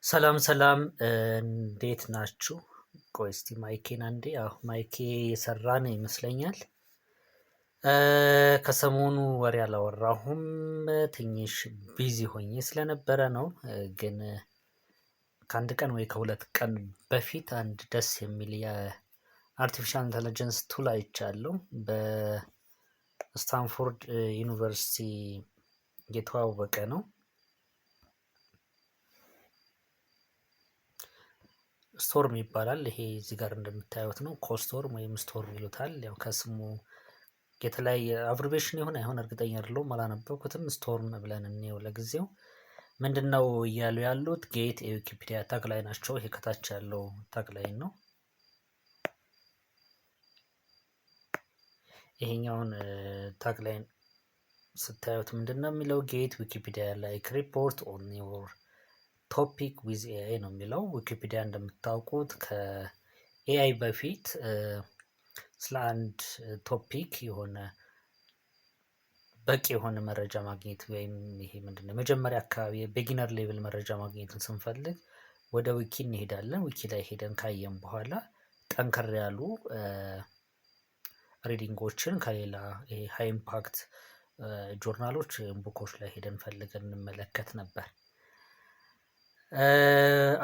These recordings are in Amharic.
ሰላም ሰላም እንዴት ናችሁ? ቆይ እስቲ ማይኬን አንዴ ማይኬ የሰራ ነው ይመስለኛል። ከሰሞኑ ወሬ አላወራሁም ትንሽ ቢዚ ሆኜ ስለነበረ ነው። ግን ከአንድ ቀን ወይ ከሁለት ቀን በፊት አንድ ደስ የሚል የአርቲፊሻል ኢንተለጀንስ ቱል አይቻለሁ። በስታንፎርድ ዩኒቨርሲቲ የተዋወቀ ነው። ስቶርም ይባላል። ይሄ እዚህ ጋር እንደምታዩት ነው። ኮስቶርም ወይም ስቶርም ይሉታል። ያው ከስሙ የተለያየ አብሪቬሽን ይሁን አይሆን እርግጠኛ አይደለሁም፣ አላነበብኩትም። ስቶርም ብለን እንየው ለጊዜው። ምንድነው እያሉ ያሉት? ጌት የዊኪፒዲያ ታግላይ ናቸው። ይሄ ከታች ያለው ታግላይ ነው። ይሄኛውን ታግላይን ስታዩት ምንድነው የሚለው? ጌት ዊኪፒዲያ ላይክ ሪፖርት ኦን ዮር ቶፒክ ዊዝ ኤአይ ነው የሚለው። ዊኪፒዲያ እንደምታውቁት ከኤአይ በፊት ስለ አንድ ቶፒክ የሆነ በቂ የሆነ መረጃ ማግኘት ወይም ይሄ ምንድነው መጀመሪያ አካባቢ ቢጊነር ሌቭል መረጃ ማግኘትን ስንፈልግ ወደ ዊኪ እንሄዳለን። ዊኪ ላይ ሄደን ካየን በኋላ ጠንከር ያሉ ሪዲንጎችን ከሌላ ሃይ ኢምፓክት ጆርናሎች ቡኮች ላይ ሄደን ፈልገን እንመለከት ነበር።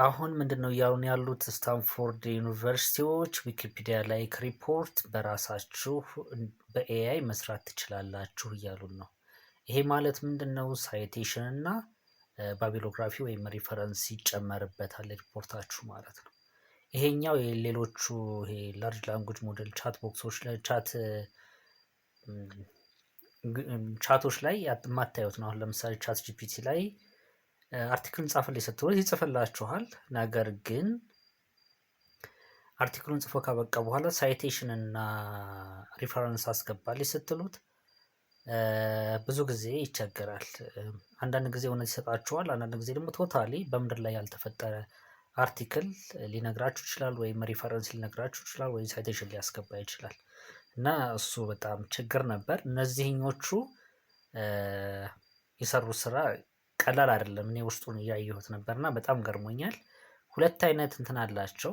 አሁን ምንድነው እያሉን ያሉት? ስታንፎርድ ዩኒቨርሲቲዎች ዊኪፒዲያ ላይክ ሪፖርት በራሳችሁ በኤአይ መስራት ትችላላችሁ እያሉን ነው። ይሄ ማለት ምንድነው? ሳይቴሽን እና ባቢሎግራፊ ወይም ሪፈረንስ ይጨመርበታል ሪፖርታችሁ ማለት ነው። ይሄኛው የሌሎቹ ይሄ ላርጅ ላንጉጅ ሞዴል ቻት ቦክሶች ላይ ቻቶች ላይ የማታዩት ነው። አሁን ለምሳሌ ቻት ጂፒቲ ላይ አርቲክልን ጻፈልኝ ስትሉት ይጽፍላችኋል። ነገር ግን አርቲክሉን ጽፎ ካበቃ በኋላ ሳይቴሽን እና ሪፈረንስ አስገባልኝ ስትሉት ብዙ ጊዜ ይቸገራል። አንዳንድ ጊዜ እውነት ይሰጣችኋል፣ አንዳንድ ጊዜ ደግሞ ቶታሊ በምድር ላይ ያልተፈጠረ አርቲክል ሊነግራችሁ ይችላል፣ ወይም ሪፈረንስ ሊነግራችሁ ይችላል፣ ወይም ሳይቴሽን ሊያስገባ ይችላል። እና እሱ በጣም ችግር ነበር። እነዚህኞቹ የሰሩት ስራ ቀላል አይደለም። እኔ ውስጡን እያየሁት ነበርና በጣም ገርሞኛል። ሁለት አይነት እንትን አላቸው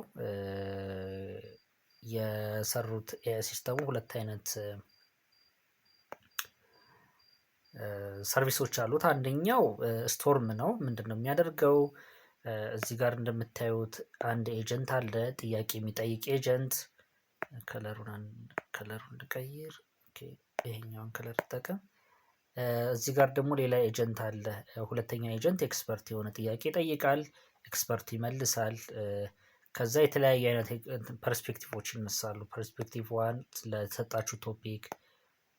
የሰሩት ሲስተሙ ሁለት አይነት ሰርቪሶች አሉት። አንደኛው ስቶርም ነው። ምንድነው የሚያደርገው? እዚህ ጋር እንደምታዩት አንድ ኤጀንት አለ፣ ጥያቄ የሚጠይቅ ኤጀንት። ከለሩን እንድቀይር፣ ይሄኛውን ከለር ተጠቀም። እዚህ ጋር ደግሞ ሌላ ኤጀንት አለ። ሁለተኛ ኤጀንት ኤክስፐርት የሆነ ጥያቄ ይጠይቃል፣ ኤክስፐርቱ ይመልሳል። ከዛ የተለያየ አይነት ፐርስፔክቲቮች ይነሳሉ። ፐርስፔክቲቭ ዋን ለተሰጣችሁ ቶፒክ፣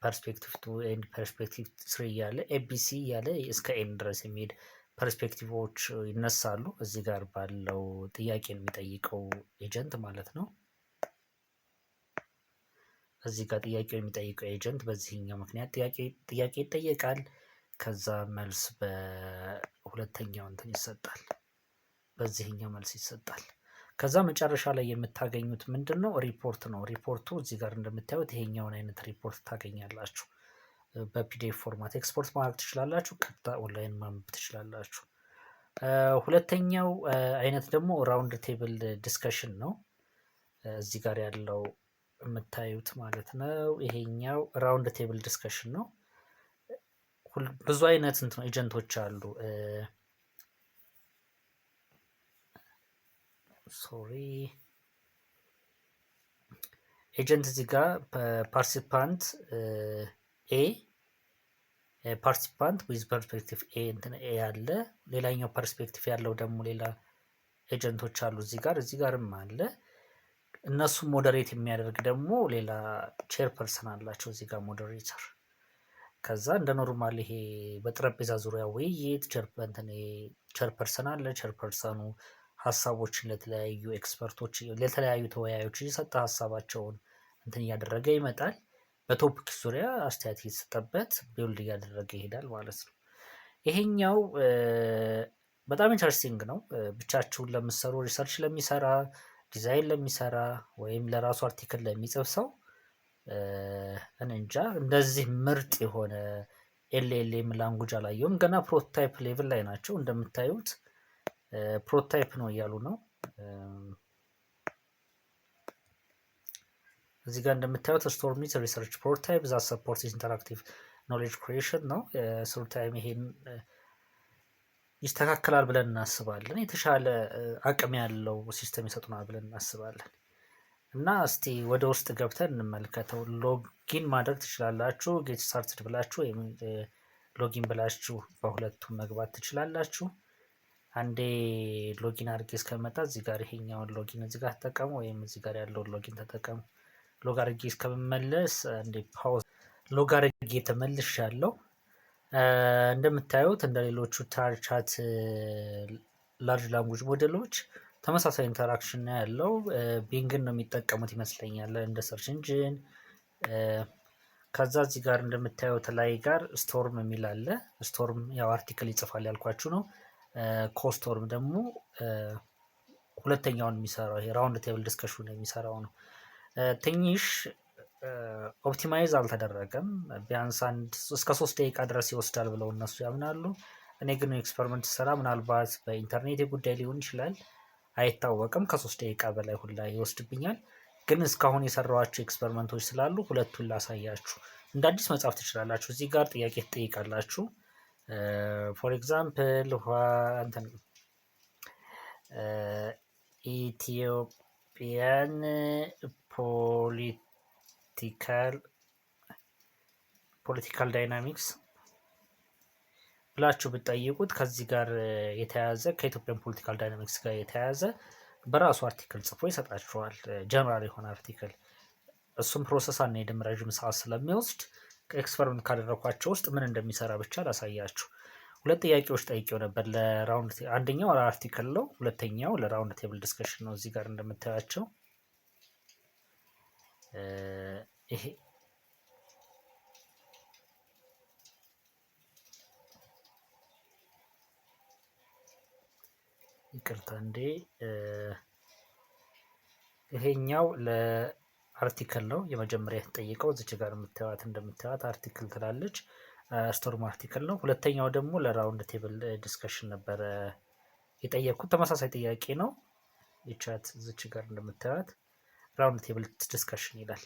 ፐርስፔክቲቭ ቱ ኤንድ ፐርስፔክቲቭ ስሪ እያለ ኤቢሲ እያለ እስከ ኤን ድረስ የሚሄድ ፐርስፔክቲቮች ይነሳሉ። እዚህ ጋር ባለው ጥያቄ የሚጠይቀው ኤጀንት ማለት ነው። እዚህ ጋር ጥያቄው የሚጠይቀው ኤጀንት በዚህኛው ምክንያት ጥያቄ ይጠየቃል። ከዛ መልስ በሁለተኛው እንትን ይሰጣል፣ በዚህኛው መልስ ይሰጣል። ከዛ መጨረሻ ላይ የምታገኙት ምንድነው? ሪፖርት ነው። ሪፖርቱ እዚህ ጋር እንደምታዩት ይሄኛውን አይነት ሪፖርት ታገኛላችሁ። በፒዲኤፍ ፎርማት ኤክስፖርት ማድረግ ትችላላችሁ። ቀጥታ ኦንላይን ማንበብ ትችላላችሁ። ሁለተኛው አይነት ደግሞ ራውንድ ቴብል ዲስከሽን ነው። እዚህ ጋር ያለው የምታዩት ማለት ነው። ይሄኛው ራውንድ ቴብል ዲስከሽን ነው። ብዙ አይነት እንትን ኤጀንቶች አሉ። ኤጀንት እዚህ ጋር ፓርቲሲፓንት ኤ ፓርቲሲፓንት ዊዝ ፐርስፔክቲቭ ኤ እንትን ኤ አለ። ሌላኛው ፐርስፔክቲቭ ያለው ደግሞ ሌላ ኤጀንቶች አሉ። እዚህ ጋርም አለ። እነሱ ሞዴሬት የሚያደርግ ደግሞ ሌላ ቼር ፐርሰን አላቸው። እዚህ ጋር ሞዴሬተር። ከዛ እንደ ኖርማል ይሄ በጠረጴዛ ዙሪያ ውይይት ቼር ፐርሰን አለ። ቼር ፐርሰኑ ሀሳቦችን ለተለያዩ ኤክስፐርቶች ለተለያዩ ተወያዮች እየሰጠ ሀሳባቸውን እንትን እያደረገ ይመጣል። በቶፒክ ዙሪያ አስተያየት እየተሰጠበት ቢውልድ እያደረገ ይሄዳል ማለት ነው። ይሄኛው በጣም ኢንተረስቲንግ ነው። ብቻችሁን ለምትሰሩ፣ ሪሰርች ለሚሰራ፣ ዲዛይን ለሚሰራ ወይም ለራሱ አርቲክል ለሚጽፍ ሰው እንጃ እንደዚህ ምርጥ የሆነ ኤልኤልኤም ላንጉጅ አላየውም። ገና ፕሮቶታይፕ ሌቭል ላይ ናቸው እንደምታዩት። ፕሮቶታይፕ ነው እያሉ ነው። እዚህ ጋር እንደምታዩት ስቶርሚት ሪሰርች ፕሮቶታይፕ ዛት ሰፖርት ኢንተራክቲቭ ኖሌጅ ክሪኤሽን ነው። ስሩ ታይም ይሄን ይስተካከላል ብለን እናስባለን። የተሻለ አቅም ያለው ሲስተም ይሰጡናል ብለን እናስባለን። እና እስቲ ወደ ውስጥ ገብተን እንመልከተው። ሎጊን ማድረግ ትችላላችሁ። ጌት ስታርትድ ብላችሁ ወይም ሎጊን ብላችሁ በሁለቱም መግባት ትችላላችሁ። አንዴ ሎጊን አድርጌ እስከመጣ እዚህ ጋር ይሄኛውን ሎጊን እዚህ ጋር ተጠቀሙ፣ ወይም እዚህ ጋር ያለውን ሎጊን ተጠቀሙ። ሎግ አድርጌ እስከመመለስ እንዴ ፓውዝ ሎግ አድርጌ ተመልሻለሁ። እንደምታዩት እንደ ሌሎቹ ቻት ላርጅ ላንጉጅ ሞዴሎች ተመሳሳይ ኢንተራክሽን ነው ያለው። ቢንግን ነው የሚጠቀሙት ይመስለኛል እንደ ሰርች ኢንጂን። ከዛ እዚህ ጋር እንደምታዩት ላይ ጋር ስቶርም የሚል አለ። ስቶርም ያው አርቲክል ይጽፋል ያልኳችሁ ነው። ኮስቶርም ደግሞ ሁለተኛውን የሚሰራው ይሄ ራውንድ ቴብል ዲስከሽን የሚሰራው ነው። ትንሽ ኦፕቲማይዝ አልተደረገም። ቢያንስ እስከ 3 ደቂቃ ድረስ ይወስዳል ብለው እነሱ ያምናሉ። እኔ ግን ኤክስፐሪመንት ስራ ምናልባት በኢንተርኔት ጉዳይ ሊሆን ይችላል አይታወቅም። ከ3 ደቂቃ በላይ ሁላ ይወስድብኛል። ግን እስካሁን የሰራኋቸው ኤክስፐሪመንቶች ስላሉ ሁለቱን ላሳያችሁ። እንደ አዲስ መጻፍ ትችላላችሁ። እዚህ ጋር ጥያቄ ትጠይቃላችሁ። ፎር ኤግዛምፕል ኢትዮጵያን ፖለቲካል ዳይናሚክስ ብላችሁ ብትጠይቁት ከዚህ ጋር የተያያዘ ከኢትዮጵያን ፖለቲካል ዳይናሚክስ ጋር የተያያዘ በራሱ አርቲክል ጽፎ ይሰጣችኋል። ጀነራል የሆነ አርቲክል። እሱም ፕሮሰስ አንሄድም፣ ረዥም ሰዓት ስለሚወስድ ኤክስፐሪመንት ካደረኳቸው ውስጥ ምን እንደሚሰራ ብቻ ላሳያችሁ። 2 ጥያቄዎች ጠይቄው ነበር ለራውንድ። አንደኛው አርቲክል ነው፣ ሁለተኛው ለራውንድ ቴብል ዲስከሽን ነው። እዚህ ጋር እንደምታያቸው ይሄ ይቅርታ እንዴ ይሄኛው ለአርቲክል ነው። የመጀመሪያ የተጠየቀው እዚች ጋር የምታዩት እንደምታዩት አርቲክል ትላለች። ስቶርም አርቲክል ነው። ሁለተኛው ደግሞ ለራውንድ ቴብል ዲስከሽን ነበረ የጠየቅኩት። ተመሳሳይ ጥያቄ ነው። ይቻት እዚች ጋር እንደምታዩት ራውንድ ቴብል ዲስከሽን ይላል።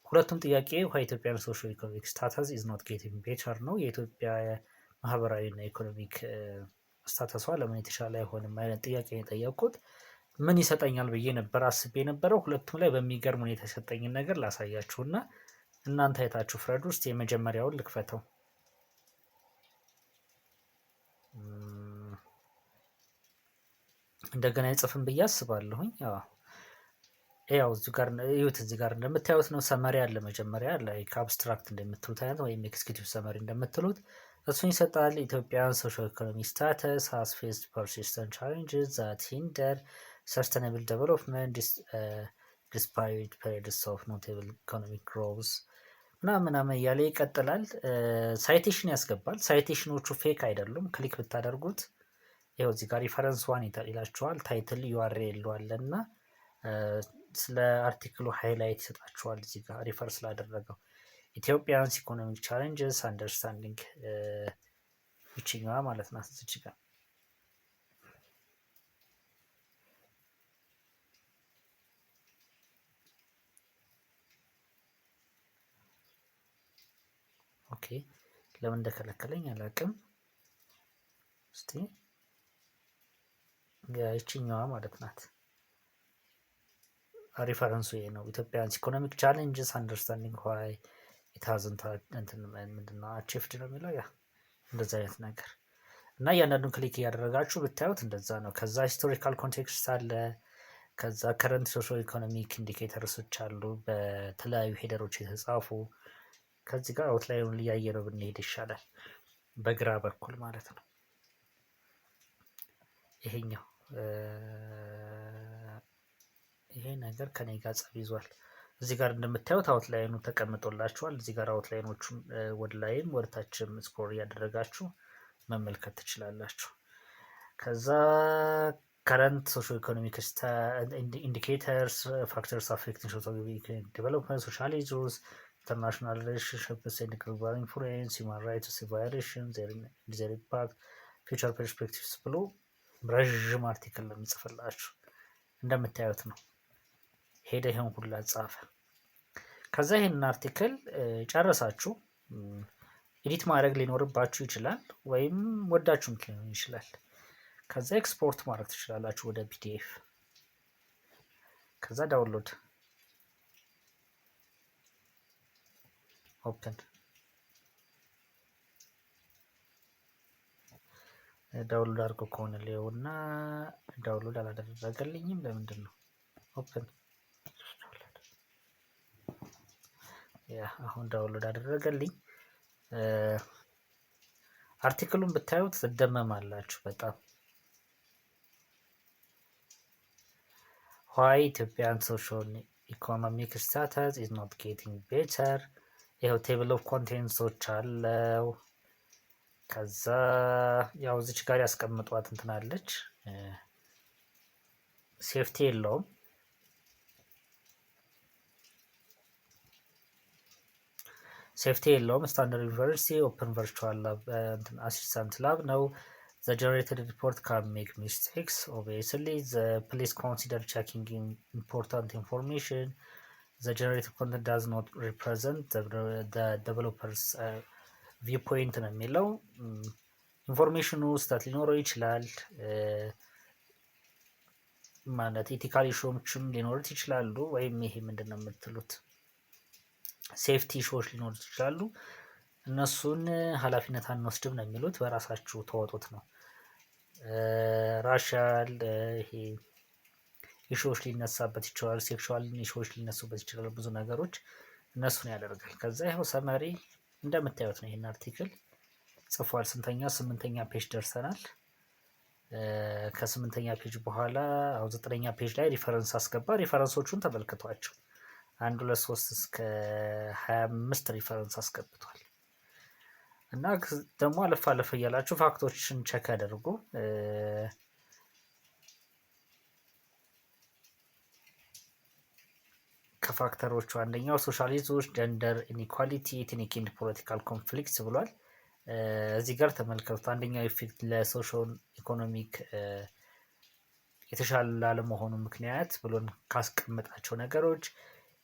ሁለቱም ጥያቄ ኢትዮጵያን ሶሾ ኢኮኖሚክ ስታተስ ኢዝ ኖት ጌቲንግ ቤተር ነው። የኢትዮጵያ ማህበራዊና ኢኮኖሚክ ስታተሷ ለምን የተሻለ አይሆንም አይነት ጥያቄ የጠየቁት። ምን ይሰጠኛል ብዬ ነበር አስቤ የነበረው። ሁለቱም ላይ በሚገርም ሁኔታ የሰጠኝን ነገር ላሳያችሁና እናንተ አይታችሁ ፍረድ። ውስጥ የመጀመሪያውን ልክፈተው። እንደገና ይጽፍን ብዬ አስባለሁኝ። ያው እዚህ ጋር እዩት። እዚህ ጋር እንደምታዩት ነው ሰመሪ አለ። መጀመሪያ ላይክ አብስትራክት እንደምትሉት አይነት ወይም ኤክስኪዩቲቭ ሰመሪ እንደምትሉት እሱን ይሰጣል። ኢትዮጵያን ሶሻል ኢኮኖሚ ስታተስ ሃዝ ፌስድ ፐርሲስተንት ቻሌንጅስ ዛት ሂንደር ሰስተይነብል ዴቨሎፕመንት ዲስፓይት ፔሪድስ ኦፍ ኖቴብል ኢኮኖሚክ ግሮውዝ ምናምን እያለ ይቀጥላል። ሳይቴሽን ያስገባል። ሳይቴሽኖቹ ፌክ አይደሉም። ክሊክ ብታደርጉት ይኸው እዚህ ጋር ሪፈረንስ ዋን ይላችኋል። ታይትል ዩአርኤል አለ እና ስለ አርቲክሉ ሃይላይት ይሰጣችኋል። እዚህ ጋር ሪፈር ስላደረገው ኢትዮጵያንስ ኢኮኖሚክ ቻሌንጅስ አንደርስታንዲንግ ይችኛዋ ማለት ናት። እዚህ ጋር ኦኬ፣ ለምን እንደከለከለኝ አላውቅም። እስቲ ይችኛዋ ማለት ናት። ሪፈረንሱ ይሄ ነው። ኢትዮጵያንስ ኢኮኖሚክ ቻሌንጅስ አንደርስታንዲንግ ዋይ ኢት ሃዝንት ምንድነው አቺቭድ ነው የሚለው ያ እንደዛ አይነት ነገር እና እያንዳንዱን ክሊክ እያደረጋችሁ ብታዩት እንደዛ ነው። ከዛ ሂስቶሪካል ኮንቴክስት አለ። ከዛ ከረንት ሶሾ ኢኮኖሚክ ኢንዲኬተርሶች አሉ በተለያዩ ሄደሮች የተጻፉ። ከዚህ ጋር አውትላይኑን እያየ ነው ብንሄድ ይሻላል፣ በግራ በኩል ማለት ነው። ይሄኛው ይሄ ነገር ከኔ ጋር ጸብ ይዟል። እዚህ ጋር እንደምታዩት አውትላይኑ ተቀምጦላችኋል። እዚህ ጋር አውትላይኖቹን ወደ ላይም ወደ ታችም ስክሮል እያደረጋችሁ መመልከት ትችላላችሁ። ከዛ ከረንት ሶሾ ኢኮኖሚክ ኢንዲኬተርስ ፋክተርስ አፌክቲንግ ሶሾ ኢኮኖሚክ ዴቨሎፕመንት ሶሻል ኢሹስ ኢንተርናሽናል ሪሌሽንሺፕስ ኤንድ ግሎባል ኢንፍሉዌንስ ሂውማን ራይትስ ቫዮሌሽን ዜር ኢምፓክት ፊውቸር ፐርስፔክቲቭስ ብሎ ረዥም አርቲክል ነው የሚጽፍላችሁ። እንደምታዩት ነው። ሄደ ይሄን ሁላ ጻፈ። ከዛ ይሄን አርቲክል ጨረሳችሁ ኤዲት ማድረግ ሊኖርባችሁ ይችላል፣ ወይም ወዳችሁም ሊሆን ይችላል። ከዛ ኤክስፖርት ማድረግ ትችላላችሁ ወደ ፒዲኤፍ። ከዛ ዳውንሎድ ኦፕን ዳውንሎድ አድርጎ ከሆነ ሊሆንና ዳውንሎድ አላደረገልኝም። ለምንድን ነው? ኦፕን ያ አሁን ዳውንሎድ አደረገልኝ። አርቲክሉን ብታዩት ትደመማላችሁ በጣም። ዋይ ኢትዮጵያን ሶሻል ኢኮኖሚክ ስታተስ ኢዝ ኖት ጌቲንግ ቤተር። ይኸው ቴብል ኦፍ ኮንቴንትሶች አለው። ከዛ ያው እዚች ጋር ያስቀምጧት እንትናለች። ሴፍቲ የለውም። ሴፍቲ የለውም። ስታንዳርድ ዩኒቨርሲቲ ኦፕን ቨርቹዋል ላብ አሲስታንት ላብ ነው። The generated report can make mistakes. Obviously, please consider checking important information. The generated content does not represent the developer's viewpoint ነው የሚለው። ኢንፎርሜሽኑ ስህተት ሊኖረው ይችላል። ማለት ኢቲካል ኢሹዎችም ሊኖሩት ይችላሉ። ወይም ይሄ ምንድን ነው የምትሉት ሴፍቲ ኢሹዎች ሊኖሩት ይችላሉ። እነሱን ኃላፊነት አንወስድም ነው የሚሉት። በራሳችሁ ተወጡት ነው። ራሻል ይሄ ኢሹዎች ሊነሳበት ይችላል። ሴክሹዋል ኢሹዎች ሊነሱበት ይችላል። ብዙ ነገሮች እነሱን ያደርጋል። ከዛ ይኸው ሰመሪ እንደምታዩት ነው። ይሄን አርቲክል ጽፏል። ስንተኛ? 8ኛ ፔጅ ደርሰናል። ከ8ኛ ፔጅ በኋላ አሁን 9ኛ ፔጅ ላይ ሪፈረንስ አስገባ። ሪፈረንሶቹን ተመልክቷቸው 1 2 3 እስከ 25 ሪፈረንስ አስገብቷል። እና ደግሞ አለፍ አለፍ እያላችሁ ፋክቶችን ቸክ ያደርጉ። ከፋክተሮቹ አንደኛው ሶሻሊዝሞች፣ ጀንደር ኢኒኳሊቲ፣ ኤትኒክ ኤንድ ፖለቲካል ኮንፍሊክትስ ብሏል። እዚህ ጋር ተመልከቱት። አንደኛው ኢፌክት ለሶሻል ኢኮኖሚክ የተሻለ ላለመሆኑ ምክንያት ብሎን ካስቀመጣቸው ነገሮች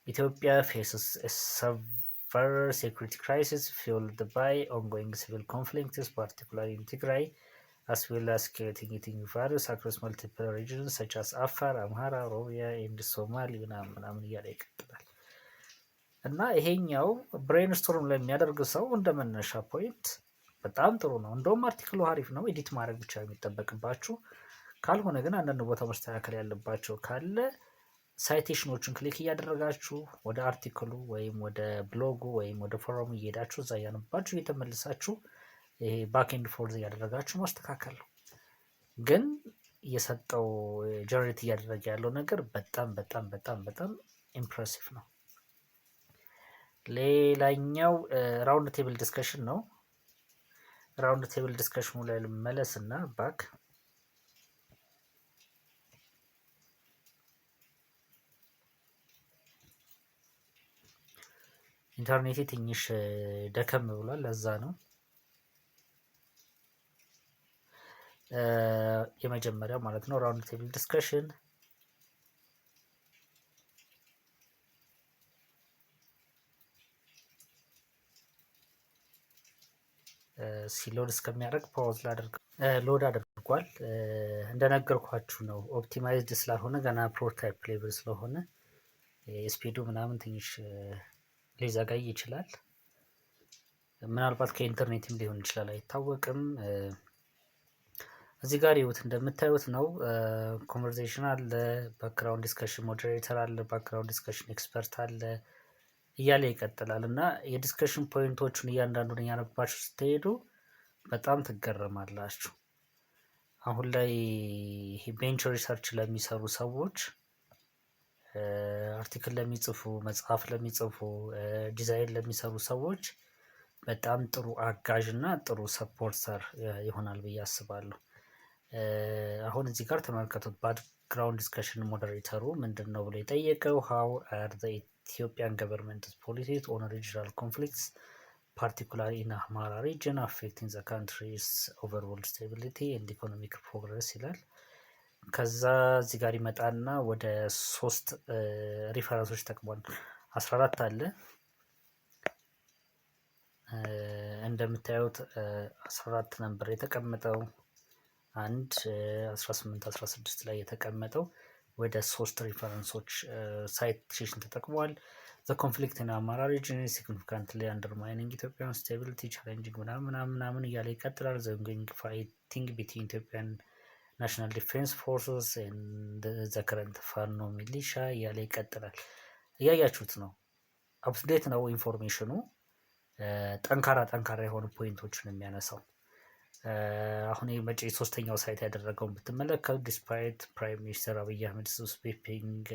ኢትዮጵያ ፌስስ ሰቨር ሴኩሪቲ ክራይሲስ ፊውልድ ባይ ኦንጎይንግ ሲቪል ኮንፍሊክትስ ፓርቲኩላርሊ ኢን ትግራይ as well as creating virus across multiple regions such as አፋር፣ አምሃራ፣ ኦሮሚያ ኤንድ ሶማሊ ምናምን እያለ ይቀጥላል። እና ይሄኛው ብሬንስቶርም ለሚያደርግ ሰው እንደ መነሻ ፖይንት በጣም ጥሩ ነው። እንደውም አርቲክሉ አሪፍ ነው። ኤዲት ማድረግ ብቻ የሚጠበቅባችሁ ካልሆነ ግን አንዳንድ ቦታ መስተካከል ያለባቸው ካለ ሳይቴሽኖችን ክሊክ እያደረጋችሁ ወደ አርቲክሉ ወይም ወደ ብሎጉ ወይም ወደ ፎረሙ እየሄዳችሁ እዛ እያነባችሁ እየተመልሳችሁ ይሄ ባክኤንድ ፎርዝ እያደረጋችሁ ማስተካከል ነው። ግን የሰጠው ጀነሬት እያደረገ ያለው ነገር በጣም በጣም በጣም በጣም ኢምፕሬሲቭ ነው። ሌላኛው ራውንድ ቴብል ዲስከሽን ነው። ራውንድ ቴብል ዲስከሽኑ ላይ ልመለስ እና ባክ ኢንተርኔቴ ትንሽ ደከም ብሏል። ለዛ ነው። የመጀመሪያው ማለት ነው ራውንድ ቴብል ዲስከሽን ሲሎድ እስከሚያደርግ ፓውዝ ላድርግ። ሎድ አድርጓል። እንደነገርኳችሁ ነው። ኦፕቲማይዝድ ስላልሆነ ገና ፕሮቶታይፕ ሌቭል ስለሆነ ስፒዱ ምናምን ትንሽ ሊዘጋይ ይችላል። ምናልባት ከኢንተርኔትም ሊሆን ይችላል፣ አይታወቅም። እዚህ ጋር ይሁት እንደምታዩት ነው። ኮንቨርሴሽን አለ፣ ባክግራውንድ ዲስከሽን ሞዴሬተር አለ፣ ባክግራውንድ ዲስከሽን ኤክስፐርት አለ እያለ ይቀጥላል። እና የዲስከሽን ፖይንቶቹን እያንዳንዱን እያነባችሁ ስትሄዱ በጣም ትገረማላችሁ። አሁን ላይ ቤንች ሪሰርች ለሚሰሩ ሰዎች፣ አርቲክል ለሚጽፉ፣ መጽሐፍ ለሚጽፉ፣ ዲዛይን ለሚሰሩ ሰዎች በጣም ጥሩ አጋዥ እና ጥሩ ሰፖርተር ይሆናል ብዬ አስባለሁ። አሁን እዚህ ጋር ተመልከቱት። ባክግራውንድ ዲስከሽን ሞዴሬተሩ ምንድን ነው ብሎ የጠየቀው ሃው አር ዘ ኢትዮጵያን ገቨርንመንት ፖሊሲስ ኦን ሪጂናል ኮንፍሊክትስ ፓርቲኩላር ኢን አማራ ሪጅን አፌክቲንግ ዘ ካንትሪስ ኦቨርኦል ስቴቢሊቲ ኤንድ ኢኮኖሚክ ፕሮግረስ ይላል። ከዛ እዚህ ጋር ይመጣና ወደ 3 ሪፈረንሶች ተጠቅሟል። 14 አለ እንደምታዩት 14 ነበር የተቀመጠው። 18 16 ላይ የተቀመጠው ወደ 3 ሪፈረንሶች ሳይቴሽን ተጠቅሟል። ዘ ኮንፍሊክት ኢን አማራ ሪጅን ሲግኒፊካንትሊ አንደርማይኒንግ ኢትዮጵያን ስቴቢሊቲ ቻሌንጂንግ ምናምን እያለ ይቀጥላል። ዘ ኦንጎይንግ ፋይቲንግ ቢትዊን ኢትዮጵያን ናሽናል ዲፌንስ ፎርስስ ኤንድ ዘ ከረንት ፋኖ ሚሊሻ እያለ ይቀጥላል። እያያችሁት ነው። አፕዴት ነው ኢንፎርሜሽኑ። ጠንካራ የሆኑ ፖይንቶችን የሚያነሳው አሁን መጪ 3ኛው ሳይት ያደረገውን ብትመለከቱ ዲስፓይት ፕራይም ሚኒስትር አብይ አህመድ ስዊፒንግ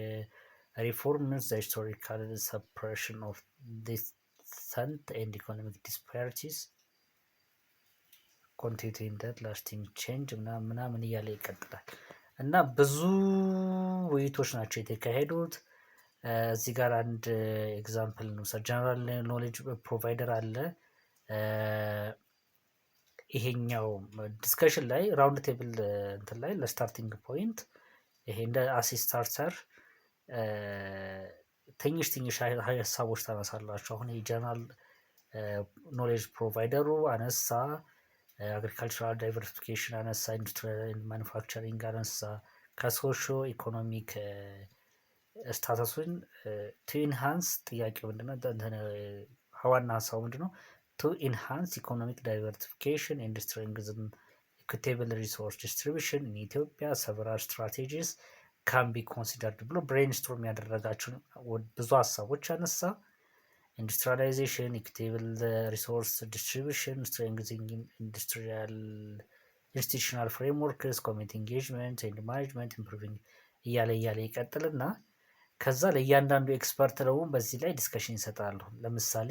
ሪፎርምስ ዘ ሂስቶሪካል ሰፕሬሽን ኦፍ ዲሰንት ኤንድ ኢኮኖሚክ ዲስፓሪቲስ ኮንቲኒዩድ ላስቲንግ ቼንጅ ምናምን እያለ ይቀጥላል እና ብዙ ውይይቶች ናቸው የተካሄዱት። እዚህ ጋር አንድ ኤግዛምፕል ነው። ጀነራል ኖሌጅ ፕሮቫይደር አለ። ይሄኛው ዲስከሽን ላይ ራውንድ ቴብል እንትን ላይ ለስታርቲንግ ፖይንት ይሄ እንደ አሲስታርተር ትንሽ ሀሳቦች ታነሳላችሁ። አሁን የጀነራል ኖሌጅ ፕሮቫይደሩ አነሳ፣ አግሪካልቸራል ዳይቨርሲፊኬሽን አነሳ፣ ኢንዱስትሪያል ማኑፋክቸሪንግ አነሳ፣ ከሶሾ ኢኮኖሚክ ስታተሱን ቱ ኢንሃንስ ጥያቄው ምንድነው? ዋና ሀሳቡ ምንድነው? ቱ ኢንሃንስ ኢኮኖሚክ ዳይቨርሲፊኬሽን ኤንድ ስትሬንግዝን ኢኩቴብል ሪሶርስ ዲስትሪቢሽን ኢን ኢትዮጵያ ሰቨራል ስትራቴጂስ ካን ቢ ኮንሲደርድ ብሎ ብሬንስቶርም ያደረጋቸውን ብዙ ሀሳቦች አነሳ። ኢንዱስትሪያላይዜሽን፣ ኢኩቴብል ሪሶርስ ዲስትሪቢሽን፣ ስትሬንግዚንግ ኢንዱስትሪያል ኢንስቲቱሽናል ፍሬምወርክስ፣ ኮሚኒቲ ኢንጌጅመንት ኤንድ ማኔጅመንት ኢምፕሩቪንግ እያለ ይቀጥልና ከዛ ለእያንዳንዱ ኤክስፐርት ደግሞ በዚህ ላይ ዲስከሽን ይሰጣሉ። ለምሳሌ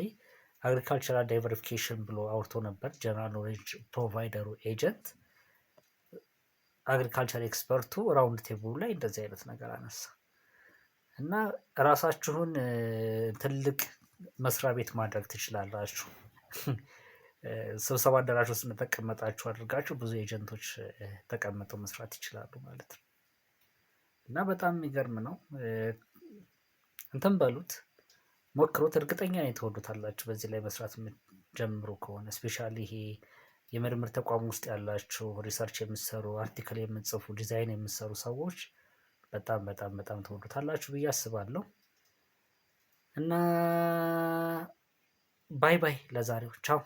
አግሪካልቸራል ዳይቨርሲፊኬሽን ብሎ አውርቶ ነበር ጀነራል ኖሌጅ ፕሮቫይደሩ ኤጀንት። አግሪካልቸር ኤክስፐርቱ ራውንድ ቴብሉ ላይ እንደዚህ አይነት ነገር አነሳ እና ራሳችሁን ትልቅ መስሪያ ቤት ማድረግ ትችላላችሁ። ስብሰባ አዳራሽ ውስጥ ተቀመጣችሁ አድርጋችሁ ብዙ ኤጀንቶች ተቀምጠው መስራት ይችላሉ ማለት ነው። እና በጣም የሚገርም ነው። እንትን በሉት፣ ሞክሩት። እርግጠኛ ነኝ ትወዱታላችሁ። በዚህ ላይ መስራት ጀምሩ ከሆነ ስፔሻሊ ይሄ የምርምር ተቋም ውስጥ ያላችሁ ሪሰርች የምትሰሩ፣ አርቲክል የምትጽፉ፣ ዲዛይን የምትሰሩ ሰዎች በጣም ትወዱታላችሁ ብዬ አስባለሁ። እና ባይ ለዛሬው ቻው።